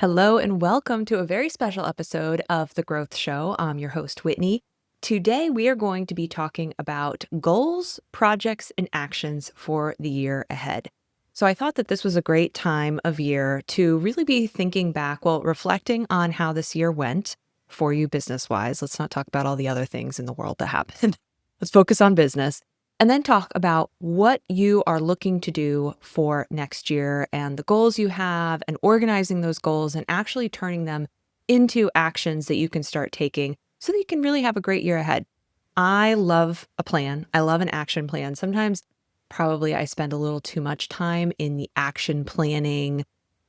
Hello and welcome to a very special episode of The Growth Show. I'm your host, Whitney. Today, we are going to be talking about goals, projects, and actions for the year ahead. So, I thought that this was a great time of year to really be thinking back, reflecting on how this year went for you business wise. Let's not talk about all the other things in the world that happened. Let's focus on business and then talk about what you are looking to do for next year and the goals you have and organizing those goals and actually turning them into actions that you can start taking so that you can really have a great year ahead. I love a plan. I love an action plan. Sometimes probably I spend a little too much time in the action planning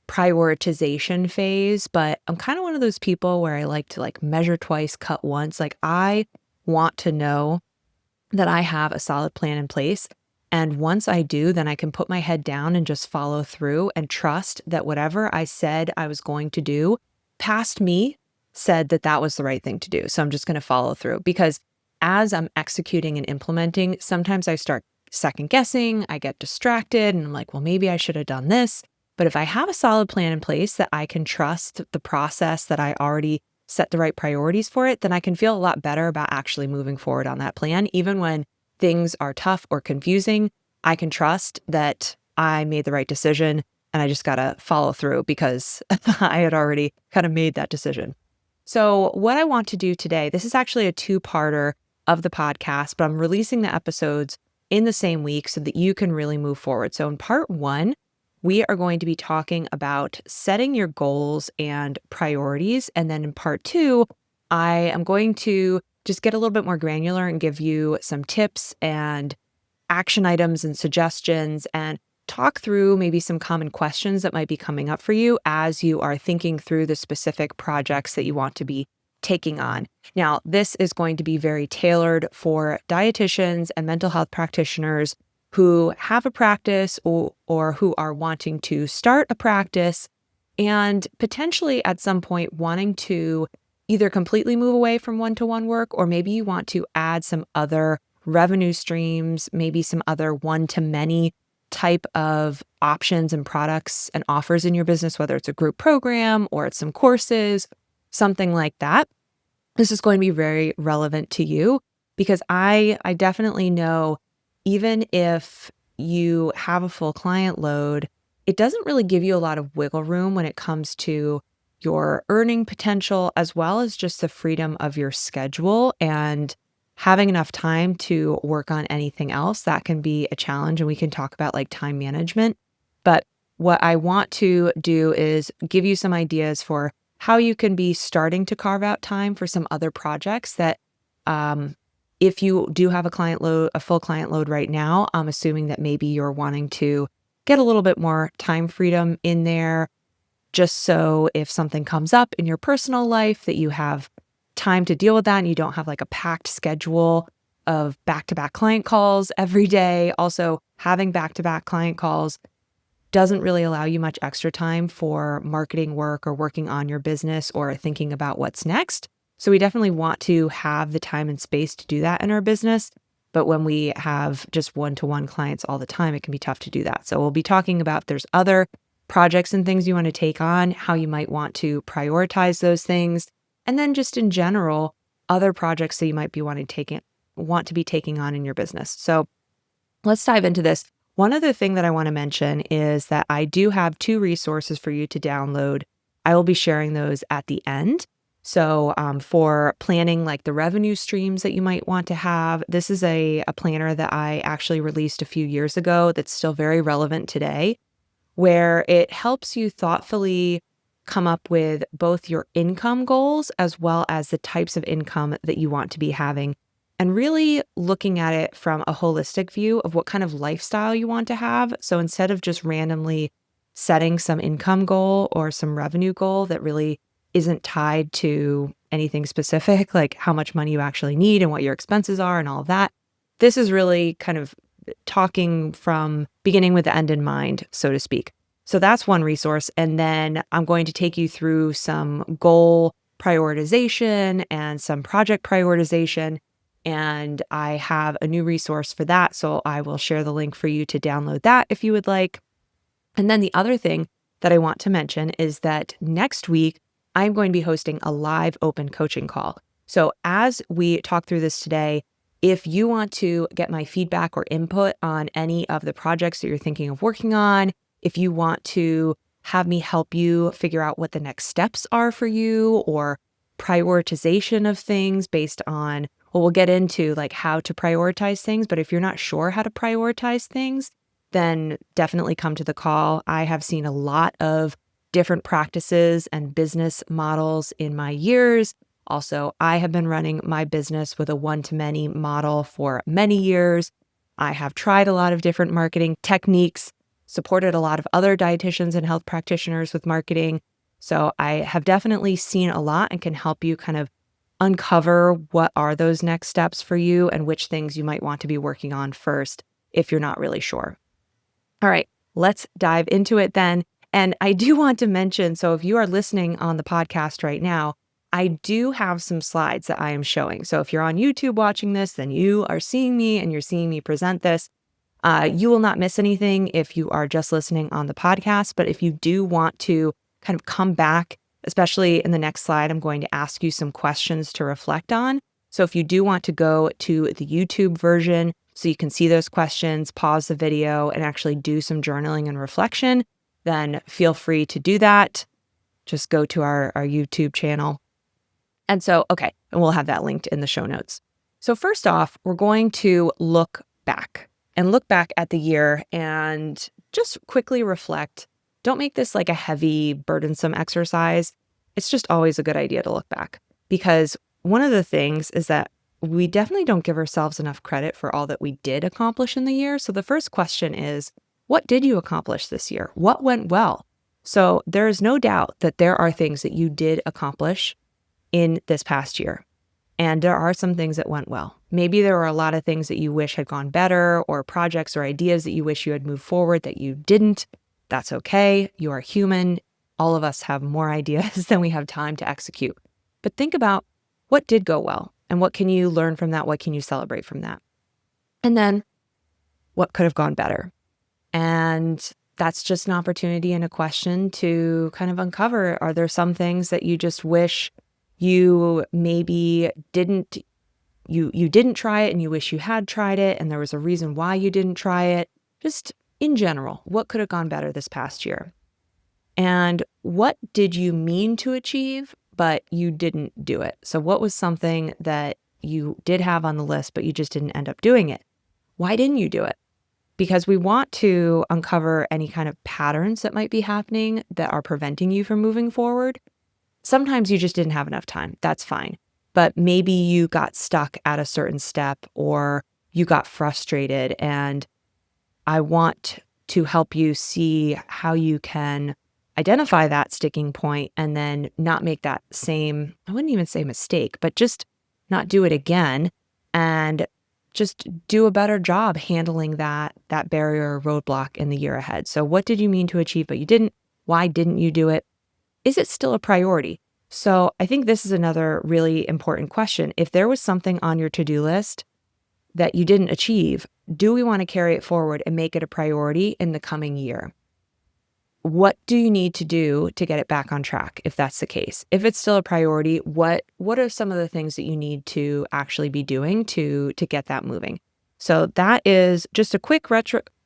prioritization phase, but I'm kind of one of those people where I like to measure twice, cut once. Like I want to know that I have a solid plan in place. And once I do, then I can put my head down and just follow through and trust that whatever I said I was going to do, past me said that that was the right thing to do. So I'm just going to follow through because as I'm executing and implementing, sometimes I start second guessing, I get distracted and I'm like, well, maybe I should have done this. But if I have a solid plan in place that I can trust the process that I already set the right priorities for it, then I can feel a lot better about actually moving forward on that plan. Even when things are tough or confusing, I can trust that I made the right decision and I just got to follow through because I had already kind of made that decision. So, what I want to do today, this is actually a two-parter of the podcast, but I'm releasing the episodes in the same week so that you can really move forward. So, in part one, we are going to be talking about setting your goals and priorities. And then in part two, I am going to just get a little bit more granular and give you some tips and action items and suggestions and talk through maybe some common questions that might be coming up for you as you are thinking through the specific projects that you want to be taking on. Now, this is going to be very tailored for dietitians and mental health practitioners who have a practice or who are wanting to start a practice and potentially at some point wanting to either completely move away from one-to-one work, or maybe you want to add some other revenue streams, maybe some other one-to-many type of options and products and offers in your business, whether it's a group program or it's some courses, something like that. This is going to be very relevant to you because I definitely know even if you have a full client load, it doesn't really give you a lot of wiggle room when it comes to your earning potential, as well as just the freedom of your schedule and having enough time to work on anything else. That can be a challenge. And we can talk about like time management. But what I want to do is give you some ideas for how you can be starting to carve out time for some other projects that, if you do have a full client load right now, I'm assuming that maybe you're wanting to get a little bit more time freedom in there, just so if something comes up in your personal life that you have time to deal with that and you don't have like a packed schedule of back-to-back client calls every day. Also, having back-to-back client calls doesn't really allow you much extra time for marketing work or working on your business or thinking about what's next. So we definitely want to have the time and space to do that in our business. But when we have just one-to-one clients all the time, it can be tough to do that. So we'll be talking about if there's other projects and things you want to take on, how you might want to prioritize those things, and then just in general, other projects that you might be want to be taking on in your business. So let's dive into this. One other thing that I want to mention is that I do have two resources for you to download. I will be sharing those at the end. So for planning like the revenue streams that you might want to have, this is a planner that I actually released a few years ago that's still very relevant today, where it helps you thoughtfully come up with both your income goals as well as the types of income that you want to be having, and really looking at it from a holistic view of what kind of lifestyle you want to have. So instead of just randomly setting some income goal or some revenue goal that really isn't tied to anything specific, like how much money you actually need and what your expenses are and all of that, this is really kind of talking from beginning with the end in mind, so to speak. So that's one resource. And then I'm going to take you through some goal prioritization and some project prioritization. And I have a new resource for that. So I will share the link for you to download that if you would like. And then the other thing that I want to mention is that next week, I'm going to be hosting a live open coaching call. So as we talk through this today, if you want to get my feedback or input on any of the projects that you're thinking of working on, if you want to have me help you figure out what the next steps are for you or prioritization of things based on, well, we'll get into like how to prioritize things. But if you're not sure how to prioritize things, then definitely come to the call. I have seen a lot of different practices and business models in my years. Also, I have been running my business with a one-to-many model for many years. I have tried a lot of different marketing techniques, supported a lot of other dietitians and health practitioners with marketing. So I have definitely seen a lot and can help you kind of uncover what are those next steps for you and which things you might want to be working on first if you're not really sure. All right, let's dive into it then. And I do want to mention, so if you are listening on the podcast right now, I do have some slides that I am showing. So if you're on YouTube watching this, then you are seeing me and you're seeing me present this. You will not miss anything if you are just listening on the podcast. But if you do want to kind of come back, especially in the next slide, I'm going to ask you some questions to reflect on. So if you do want to go to the YouTube version so you can see those questions, pause the video, and actually do some journaling and reflection, then feel free to do that. Just go to our YouTube channel. And so, okay, and we'll have that linked in the show notes. So first off, we're going to look back at the year and just quickly reflect. Don't make this like a heavy, burdensome exercise. It's just always a good idea to look back because one of the things is that we definitely don't give ourselves enough credit for all that we did accomplish in the year. So the first question is, what did you accomplish this year? What went well? So there is no doubt that there are things that you did accomplish in this past year. And there are some things that went well. Maybe there were a lot of things that you wish had gone better or projects or ideas that you wish you had moved forward that you didn't. That's okay. You are human. All of us have more ideas than we have time to execute. But think about what did go well and what can you learn from that? What can you celebrate from that? And then what could have gone better? And that's just an opportunity and a question to kind of uncover, are there some things that you just wish you maybe didn't, you didn't try it and you wish you had tried it and there was a reason why you didn't try it? Just in general, what could have gone better this past year? And what did you mean to achieve, but you didn't do it? So what was something that you did have on the list, but you just didn't end up doing it? Why didn't you do it? Because we want to uncover any kind of patterns that might be happening that are preventing you from moving forward. Sometimes you just didn't have enough time. That's fine. But maybe you got stuck at a certain step or you got frustrated. And I want to help you see how you can identify that sticking point and then not make that same, I wouldn't even say mistake, but just not do it again and just do a better job handling that barrier or roadblock in the year ahead. So what did you mean to achieve, but you didn't? Why didn't you do it? Is it still a priority? So I think this is another really important question. If there was something on your to-do list that you didn't achieve, do we want to carry it forward and make it a priority in the coming year? What do you need to do to get it back on track if that's the case? If it's still a priority, what are some of the things that you need to actually be doing to get that moving? So that is just a quick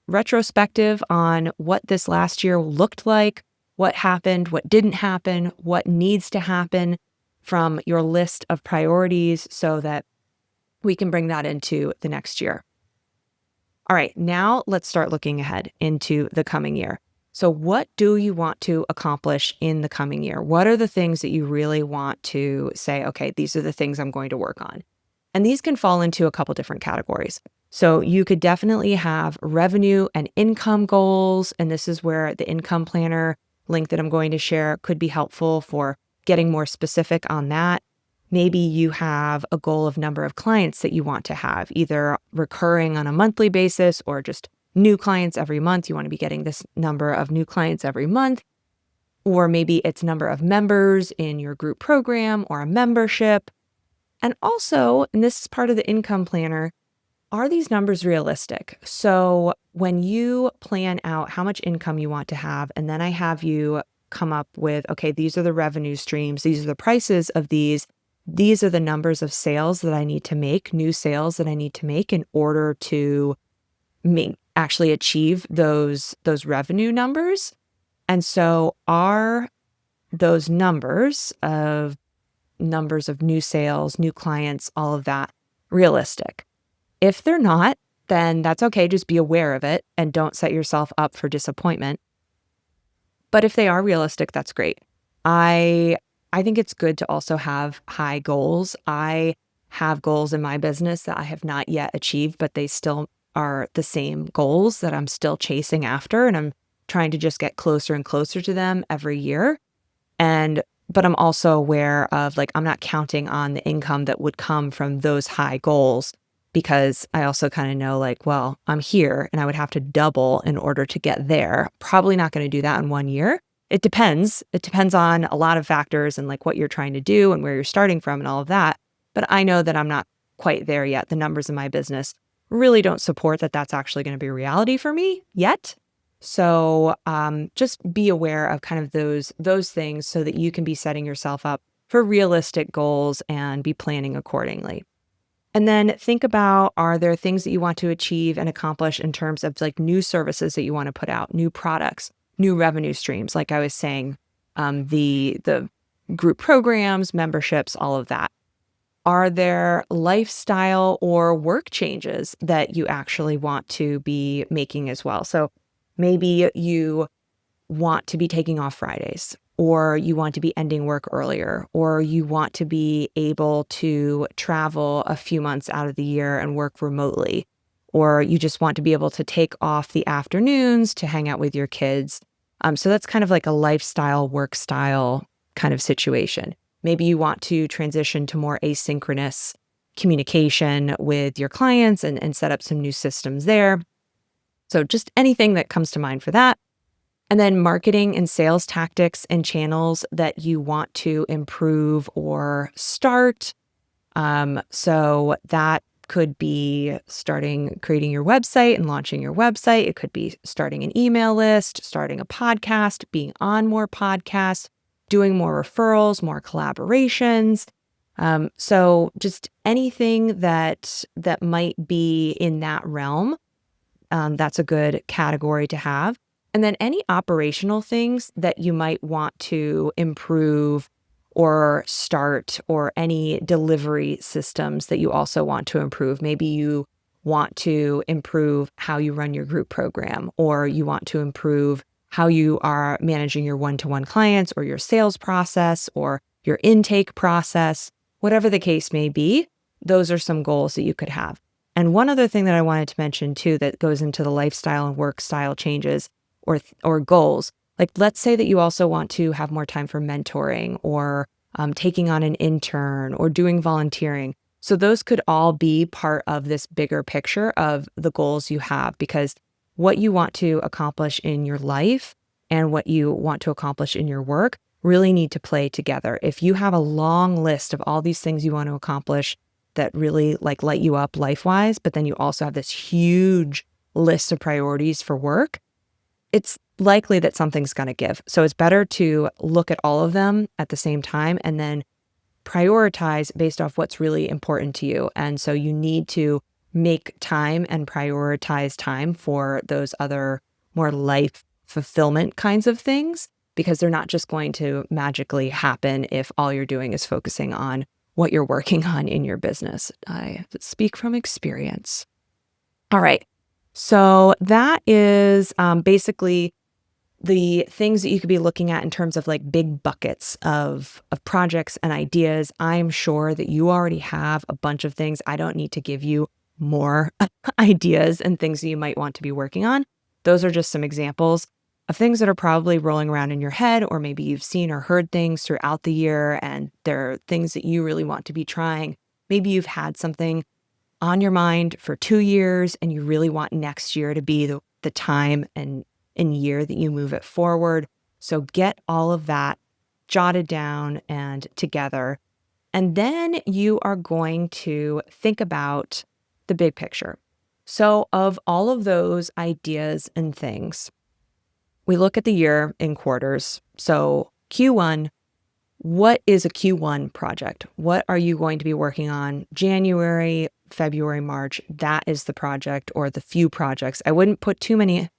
retrospective on what this last year looked like, what happened, what didn't happen, what needs to happen from your list of priorities so that we can bring that into the next year. All right, now let's start looking ahead into the coming year. So what do you want to accomplish in the coming year? What are the things that you really want to say, okay, these are the things I'm going to work on? And these can fall into a couple different categories. So you could definitely have revenue and income goals. And this is where the income planner link that I'm going to share could be helpful for getting more specific on that. Maybe you have a goal of number of clients that you want to have, either recurring on a monthly basis or just new clients every month. You want to be getting this number of new clients every month. Or maybe it's number of members in your group program or a membership. And also, and this is part of the income planner, are these numbers realistic? So when you plan out how much income you want to have, and then I have you come up with, okay, these are the revenue streams, these are the prices of these are the numbers of sales that I need to make, new sales that I need to make in order to actually achieve those revenue numbers. And so are those numbers of new sales, new clients, all of that realistic? If they're not, then that's okay. Just be aware of it and don't set yourself up for disappointment. But if they are realistic, that's great. I I think it's good to also have high goals. I have goals in my business that I have not yet achieved, but they still are the same goals that I'm still chasing after, and I'm trying to just get closer and closer to them every year. And but I'm also aware of, like, I'm not counting on the income that would come from those high goals, because I also kind of know, like, well, I'm here and I would have to double in order to get there. Probably not going to do that in 1 year. It depends. It depends on a lot of factors and like what you're trying to do and where you're starting from and all of that. But I know that I'm not quite there yet. The numbers in my business really don't support that that's actually going to be a reality for me yet. So just be aware of kind of those things so that you can be setting yourself up for realistic goals and be planning accordingly. And then think about, are there things that you want to achieve and accomplish in terms of like new services that you want to put out, new products, new revenue streams, like I was saying, the group programs, memberships, all of that. Are there lifestyle or work changes that you actually want to be making as well? So maybe you want to be taking off Fridays, or you want to be ending work earlier, or you want to be able to travel a few months out of the year and work remotely, or you just want to be able to take off the afternoons to hang out with your kids. So that's kind of like a lifestyle, work style kind of situation. Maybe you want to transition to more asynchronous communication with your clients and set up some new systems there. So just anything that comes to mind for that. And then marketing and sales tactics and channels that you want to improve or start. So that could be creating your website and launching your website. It could be starting an email list, starting a podcast, being on more podcasts, doing more referrals, more collaborations. So just anything that might be in that realm, that's a good category to have. And then any operational things that you might want to improve or start, or any delivery systems that you also want to improve. Maybe you want to improve how you run your group program, or you want to improve how you are managing your one-to-one clients, or your sales process, or your intake process, whatever the case may be. Those are some goals that you could have. And one other thing that I wanted to mention too, that goes into the lifestyle and work style changes or goals. Like, let's say that you also want to have more time for mentoring, or taking on an intern, or doing volunteering. So those could all be part of this bigger picture of the goals you have, because what you want to accomplish in your life and what you want to accomplish in your work really need to play together. If you have a long list of all these things you want to accomplish that really like light you up life-wise, but then you also have this huge list of priorities for work, it's likely that something's going to give. So it's better to look at all of them at the same time and then prioritize based off what's really important to you. And so you need to make time and prioritize time for those other more life fulfillment kinds of things, because they're not just going to magically happen if all you're doing is focusing on what you're working on in your business. I speak from experience. All right. So that is basically the things that you could be looking at in terms of like big buckets of projects and ideas. I'm sure that you already have a bunch of things. I don't need to give you more ideas and things that you might want to be working on. Those are just some examples of things that are probably rolling around in your head, or maybe you've seen or heard things throughout the year and they're things that you really want to be trying. Maybe you've had something on your mind for 2 years and you really want next year to be the time and year that you move it forward. So get all of that jotted down and together. And then you are going to think about the big picture. So of all of those ideas and things, we look at the year in quarters. So Q1, what is a Q1 project? What are you going to be working on January, February, March? That is the project or the few projects. I wouldn't put too many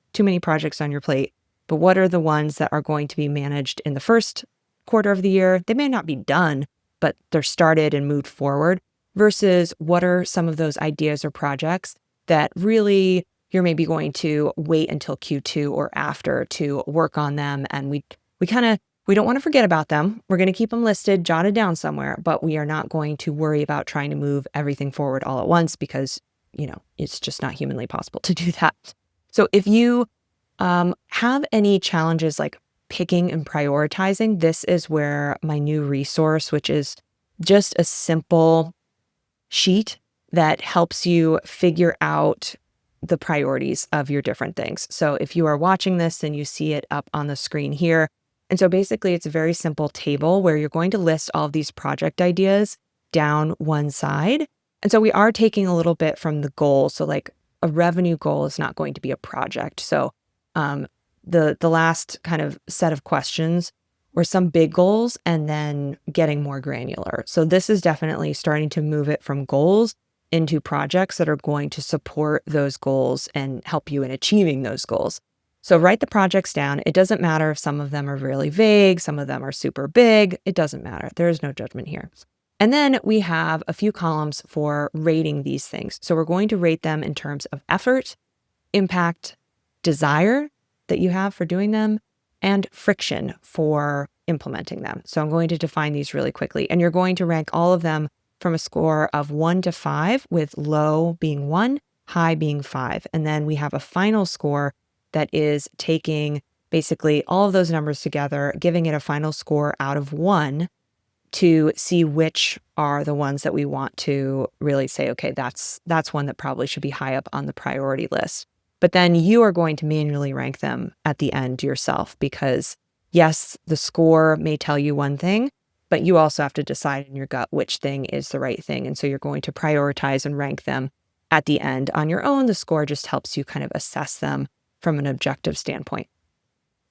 projects on your plate, but what are the ones that are going to be managed in the first quarter of the year? They may not be done, but they're started and moved forward versus what are some of those ideas or projects that really you're maybe going to wait until Q2 or after to work on them. And we don't want to forget about them. We're going to keep them listed, jotted down somewhere, but we are not going to worry about trying to move everything forward all at once because, it's just not humanly possible to do that. So if you have any challenges like picking and prioritizing, this is where my new resource, which is just a simple sheet that helps you figure out the priorities of your different things. So if you are watching this and you see it up on the screen here, and so basically it's a very simple table where you're going to list all of these project ideas down one side. And so we are taking a little bit from the goal. So like a revenue goal is not going to be a project. So the last kind of set of questions were some big goals and then getting more granular. So this is definitely starting to move it from goals into projects that are going to support those goals and help you in achieving those goals. So write the projects down. It doesn't matter if some of them are really vague, some of them are super big. It doesn't matter. There is no judgment here. And then we have a few columns for rating these things. So we're going to rate them in terms of effort, impact, desire that you have for doing them, and friction for implementing them. So I'm going to define these really quickly. And you're going to rank all of them from a score of 1 to 5, with low being 1, high being 5. And then we have a final score that is taking basically all of those numbers together, giving it a final score out of 1 to see which are the ones that we want to really say, okay, that's one that probably should be high up on the priority list. But then you are going to manually rank them at the end yourself because yes, the score may tell you one thing, but you also have to decide in your gut which thing is the right thing. And so you're going to prioritize and rank them at the end on your own. The score just helps you kind of assess them from an objective standpoint.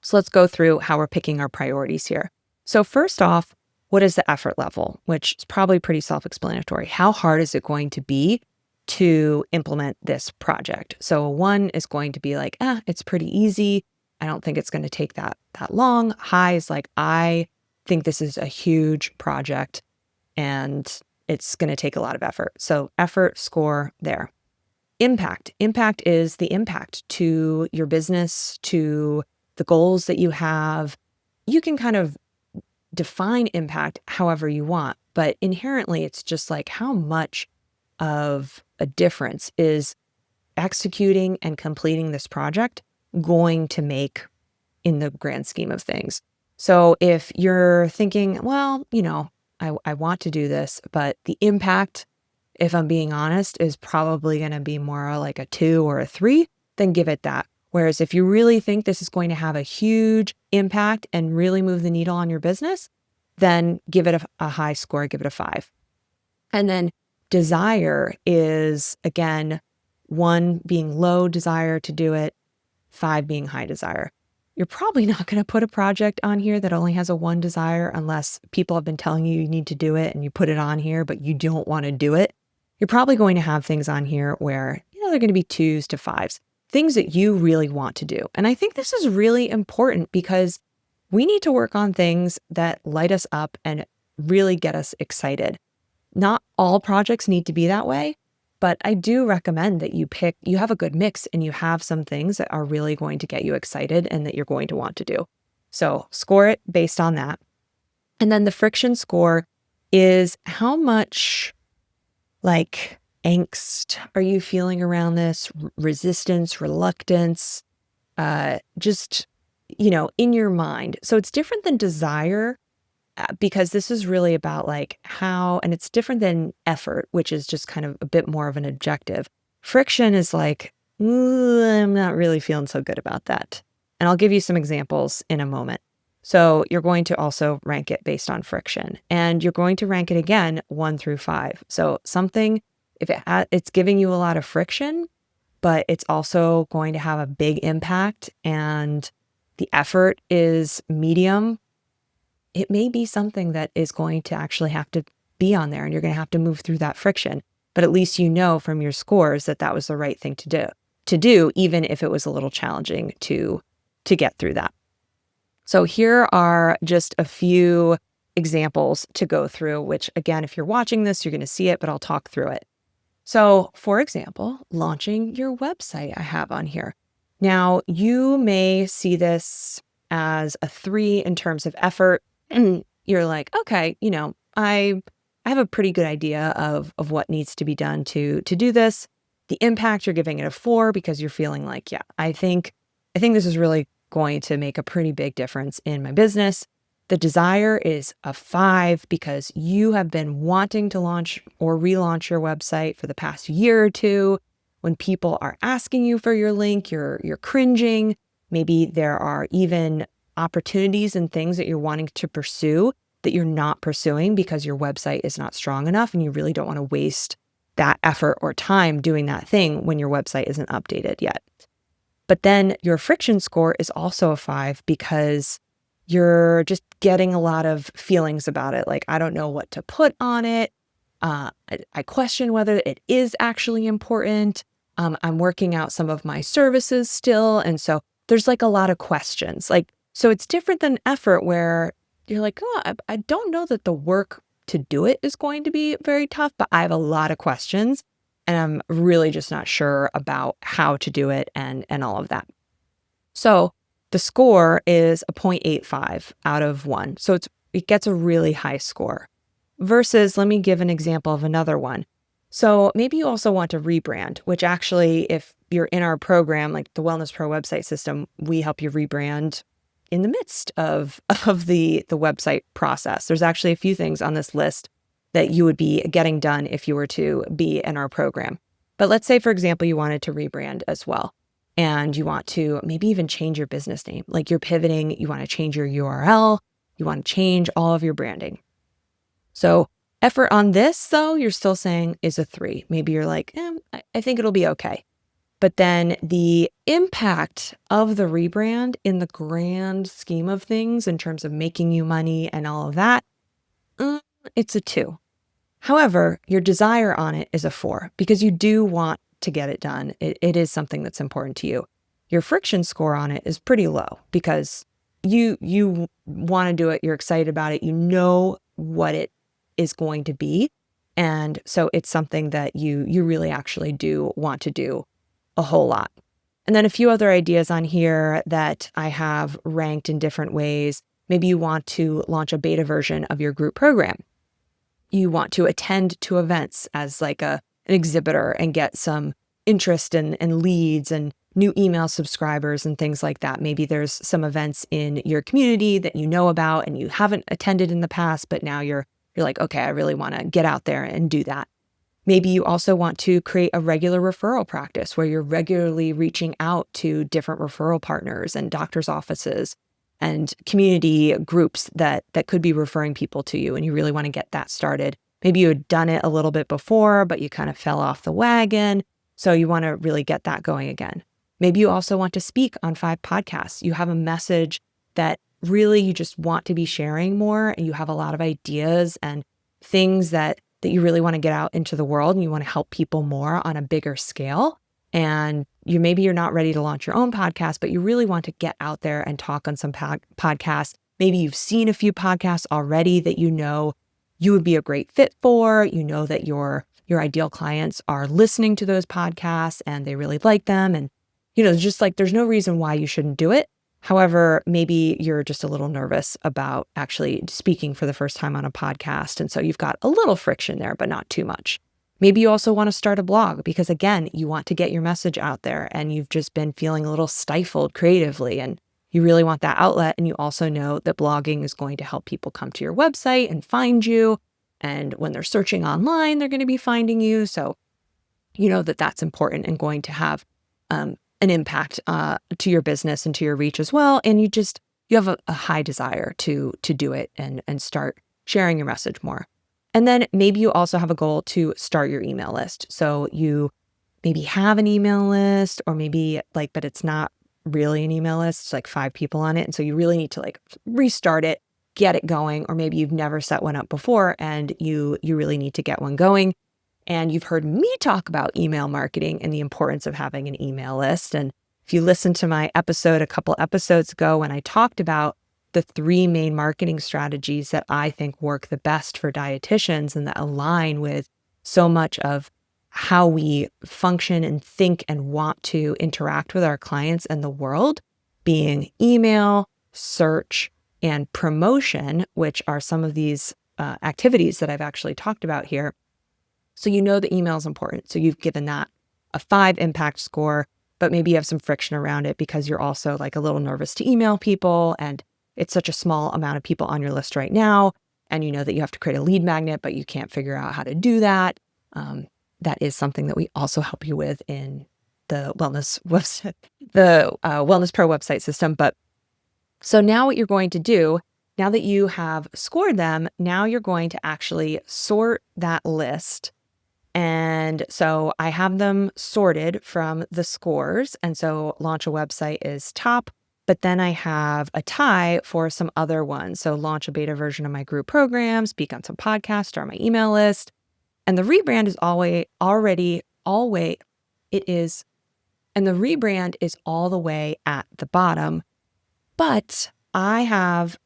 So let's go through how we're picking our priorities here. So first off, what is the effort level, which is probably pretty self-explanatory. How hard is it going to be to implement this project? So 1 is going to be like, it's pretty easy. I don't think it's going to take that long. High is like, I think this is a huge project and it's going to take a lot of effort. So effort score there. Impact. Impact is the impact to your business, to the goals that you have. You can kind of define impact however you want, but inherently it's just like how much of a difference is executing and completing this project going to make in the grand scheme of things. So if you're thinking, well, I want to do this, but the impact, if I'm being honest, is probably going to be more like a 2 or a 3, then give it that. Whereas if you really think this is going to have a huge impact and really move the needle on your business, then give it a high score, give it a 5. And then desire is, again, 1 being low desire to do it, 5 being high desire. You're probably not going to put a project on here that only has a 1 desire unless people have been telling you need to do it and you put it on here, but you don't want to do it. You're probably going to have things on here where, they're going to be 2s to 5s, things that you really want to do. And I think this is really important because we need to work on things that light us up and really get us excited. Not all projects need to be that way, but I do recommend that you have a good mix and you have some things that are really going to get you excited and that you're going to want to do. So score it based on that. And then the friction score is how much like angst are you feeling around this, resistance, reluctance, just, in your mind. So it's different than desire because this is really about like how, and it's different than effort, which is just kind of a bit more of an objective. Friction is like, I'm not really feeling so good about that. And I'll give you some examples in a moment. So you're going to also rank it based on friction, and you're going to rank it again 1 through 5. So something if it's giving you a lot of friction, but it's also going to have a big impact and the effort is medium, it may be something that is going to actually have to be on there and you're going to have to move through that friction. But at least you know from your scores that that was the right thing to do, even if it was a little challenging to get through that. So here are just a few examples to go through, which again, if you're watching this, you're going to see it, but I'll talk through it. So for example, launching your website I have on here. Now you may see this as a 3 in terms of effort. You're like, okay, I have a pretty good idea of what needs to be done to do this. The impact, you're giving it a 4 because you're feeling like, yeah, I think this is really going to make a pretty big difference in my business. The desire is a 5 because you have been wanting to launch or relaunch your website for the past year or two. When people are asking you for your link, you're cringing. Maybe there are even opportunities and things that you're wanting to pursue that you're not pursuing because your website is not strong enough and you really don't want to waste that effort or time doing that thing when your website isn't updated yet. But then your friction score is also a 5 because you're just getting a lot of feelings about it. Like, I don't know what to put on it. I question whether it is actually important. I'm working out some of my services still. And so there's like a lot of questions. So it's different than effort where you're like, oh, I don't know that the work to do it is going to be very tough, but I have a lot of questions and I'm really just not sure about how to do it and all of that. So the score is a 0.85 out of 1. So it gets a really high score. Versus, let me give an example of another one. So maybe you also want to rebrand, which actually, if you're in our program, like the Wellness Pro website system, we help you rebrand in the midst of the website process. There's actually a few things on this list that you would be getting done if you were to be in our program. But let's say, for example, you wanted to rebrand as well. And you want to maybe even change your business name. Like you're pivoting, you want to change your URL, you want to change all of your branding. So effort on this, though, you're still saying is a 3. Maybe you're like, I think it'll be okay. But then the impact of the rebrand in the grand scheme of things in terms of making you money and all of that, it's a 2. However, your desire on it is a 4 because you do want to get it done. It is something that's important to you. Your friction score on it is pretty low because you want to do it. You're excited about it. You know what it is going to be. And so it's something that you really actually do want to do a whole lot. And then a few other ideas on here that I have ranked in different ways. Maybe you want to launch a beta version of your group program. You want to attend to events as like an exhibitor and get some interest and leads and new email subscribers and things like that. Maybe there's some events in your community that you know about and you haven't attended in the past, but now you're like, okay, I really want to get out there and do that. Maybe you also want to create a regular referral practice where you're regularly reaching out to different referral partners and doctors' offices and community groups that could be referring people to you, and you really want to get that started. Maybe you had done it a little bit before, but you kind of fell off the wagon. So you want to really get that going again. Maybe you also want to speak on 5 podcasts. You have a message that really you just want to be sharing more, and you have a lot of ideas and things that you really want to get out into the world, and you want to help people more on a bigger scale. And maybe you're not ready to launch your own podcast, but you really want to get out there and talk on some podcasts. Maybe you've seen a few podcasts already that you know you would be a great fit for. You know that your ideal clients are listening to those podcasts and they really like them. And, just like there's no reason why you shouldn't do it. However, maybe you're just a little nervous about actually speaking for the first time on a podcast. And so you've got a little friction there, but not too much. Maybe you also want to start a blog because, again, you want to get your message out there and you've just been feeling a little stifled creatively and you really want that outlet. And you also know that blogging is going to help people come to your website and find you. And when they're searching online, they're going to be finding you. So you know that that's important and going to have an impact to your business and to your reach as well. And you have a high desire to do it and start sharing your message more. And then maybe you also have a goal to start your email list. So you maybe have an email list, or maybe but it's not really an email list. It's like 5 people on it. And so you really need to restart it, get it going, or maybe you've never set one up before and you really need to get one going. And you've heard me talk about email marketing and the importance of having an email list. And if you listened to my episode a couple episodes ago when I talked about the 3 main marketing strategies that I think work the best for dietitians and that align with so much of how we function and think and want to interact with our clients and the world, being email, search, and promotion, which are some of these activities that I've actually talked about here. So you know the email is important. So you've given that a 5 impact score, but maybe you have some friction around it because you're also a little nervous to email people, and it's such a small amount of people on your list right now. And you know that you have to create a lead magnet, but you can't figure out how to do that. That is something that we also help you with in the wellness website, the Wellness Pro website system. But so now what you're going to do, now that you have scored them, now you're going to actually sort that list. And so I have them sorted from the scores. And so Launch a Website is top, but then I have a tie for some other ones. So launch a beta version of my group program, speak on some podcasts, start my email list. And the rebrand is and the rebrand is all the way at the bottom. But I have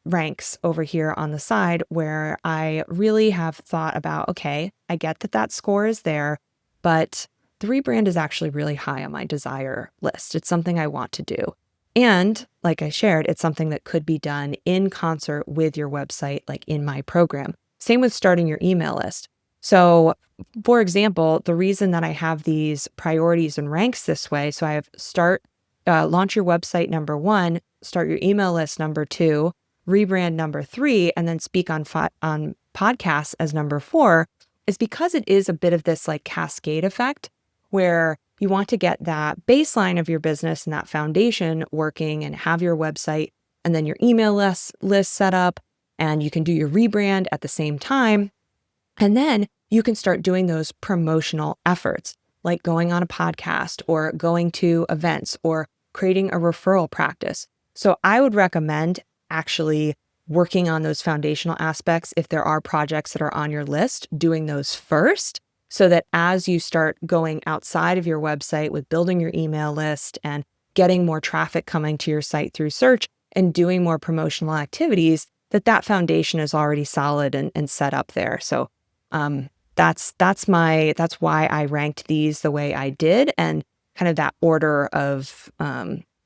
ranks over here on the side where I really have thought about, okay, I get that score is there, but the rebrand is actually really high on my desire list. It's something I want to do. And like I shared, it's something that could be done in concert with your website, like in my program. Same with starting your email list. So for example, the reason that I have these priorities and ranks this way, so I have launch your website number 1, start your email list number 2, rebrand number 3, and then speak on podcasts as number 4, is because it is a bit of this cascade effect where you want to get that baseline of your business and that foundation working and have your website and then your email list set up, and you can do your rebrand at the same time. And then you can start doing those promotional efforts, like going on a podcast or going to events or creating a referral practice. So I would recommend actually working on those foundational aspects. If there are projects that are on your list, doing those first, so that as you start going outside of your website with building your email list and getting more traffic coming to your site through search and doing more promotional activities, that foundation is already solid and set up there. So that's why I ranked these the way I did, and kind of that order of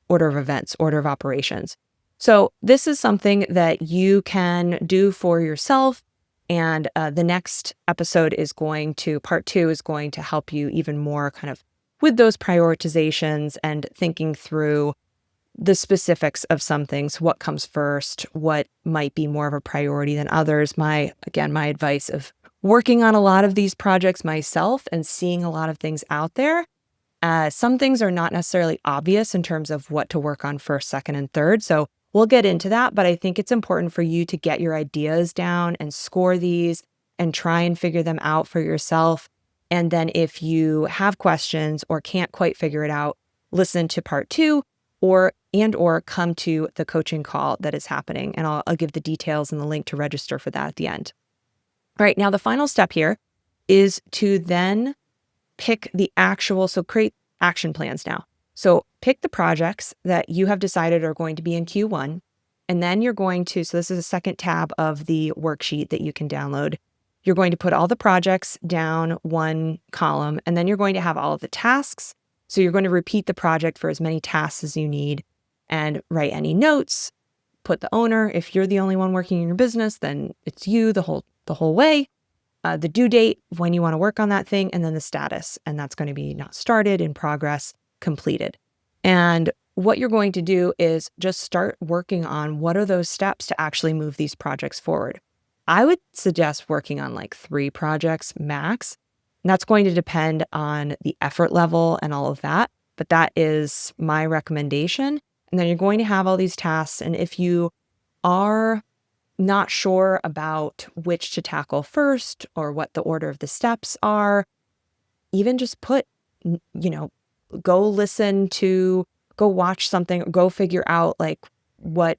events, order of operations. So this is something that you can do for yourself. And the next episode part 2 is going to help you even more kind of with those prioritizations and thinking through the specifics of some things, what comes first, what might be more of a priority than others. My advice of working on a lot of these projects myself and seeing a lot of things out there. Some things are not necessarily obvious in terms of what to work on first, second, and third. So we'll get into that, but I think it's important for you to get your ideas down and score these and try and figure them out for yourself. And then if you have questions or can't quite figure it out, listen to part 2 or come to the coaching call that is happening. And I'll give the details and the link to register for that at the end. All right, now the final step here is to then pick create action plans now. So pick the projects that you have decided are going to be in Q1, and then you're going to, so this is a second tab of the worksheet that you can download. You're going to put all the projects down one column, and then you're going to have all of the tasks. So you're going to repeat the project for as many tasks as you need and write any notes, put the owner. If you're the only one working in your business, then it's you the whole way. The due date, when you want to work on that thing, and then the status. And that's going to be not started, in progress, completed. And what you're going to do is just start working on what are those steps to actually move these projects forward. I would suggest working on 3 projects max. And that's going to depend on the effort level and all of that. But that is my recommendation. And then you're going to have all these tasks. And if you are not sure about which to tackle first or what the order of the steps are, even just put, you know, go listen to, go watch something, go figure out like what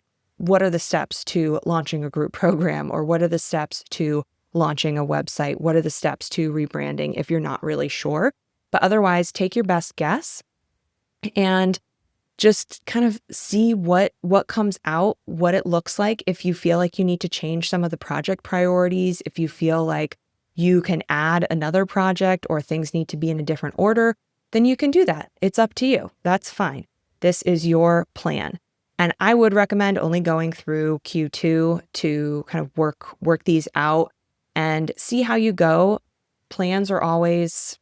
are the steps to launching a group program, or what are the steps to launching a website? What are the steps to rebranding if you're not really sure? But otherwise, take your best guess and just kind of see what comes out, what it looks like. If you feel like you need to change some of the project priorities, if you feel like you can add another project or things need to be in a different order, then you can do that. It's up to you. That's fine. This is your plan. And I would recommend only going through Q2 to kind of work these out and see how you go. Plans are always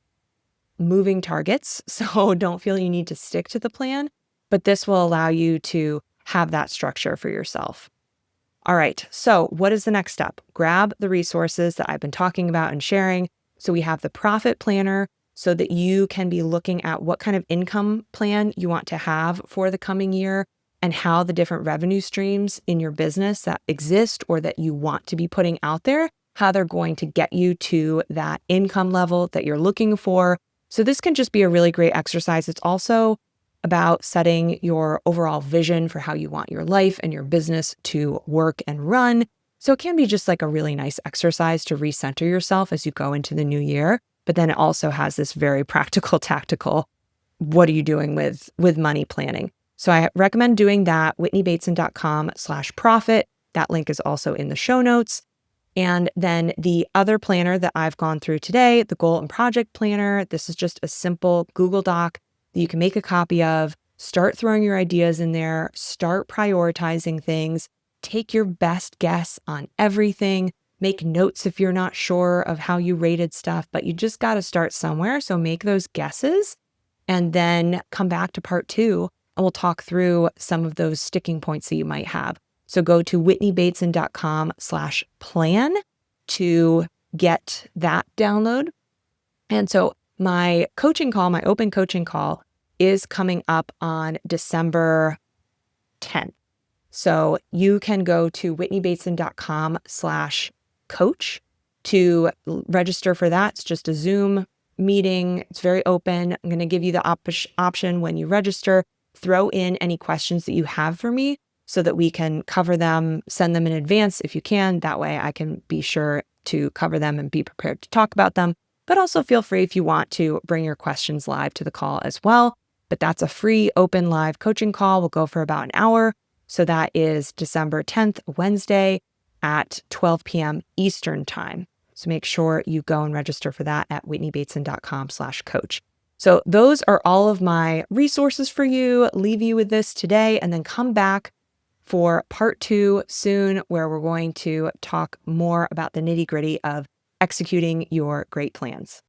moving targets, so don't feel you need to stick to the plan, but this will allow you to have that structure for yourself. All right, so what is the next step? Grab the resources that I've been talking about and sharing. So we have the profit planner so that you can be looking at what kind of income plan you want to have for the coming year and how the different revenue streams in your business that exist or that you want to be putting out there, how they're going to get you to that income level that you're looking for. So this can just be a really great exercise. It's also about setting your overall vision for how you want your life and your business to work and run. So it can be just like a really nice exercise to recenter yourself as you go into the new year. But then it also has this very practical, tactical, what are you doing with money planning? So I recommend doing that, whitneybateson.com/profit. That link is also in the show notes. And then the other planner that I've gone through today, the goal and project planner, this is just a simple Google Doc that you can make a copy of, start throwing your ideas in there, start prioritizing things, take your best guess on everything, make notes if you're not sure of how you rated stuff, but you just got to start somewhere. So make those guesses and then come back to part 2 and we'll talk through some of those sticking points that you might have. So go to whitneybateson.com/plan to get that download. And so my coaching call, my open coaching call is coming up on December 10th. So you can go to whitneybateson.com/coach to register for that. It's just a Zoom meeting. It's very open. I'm going to give you the option when you register, throw in any questions that you have for me so that we can cover them, send them in advance if you can. That way I can be sure to cover them and be prepared to talk about them. But also feel free if you want to bring your questions live to the call as well. But that's a free open live coaching call. We'll go for about an hour. So that is December 10th, Wednesday at 12 p.m. Eastern time. So make sure you go and register for that at whitneybateson.com/coach. So those are all of my resources for you. Leave you with this today and then come back for part 2 soon, where we're going to talk more about the nitty-gritty of executing your great plans.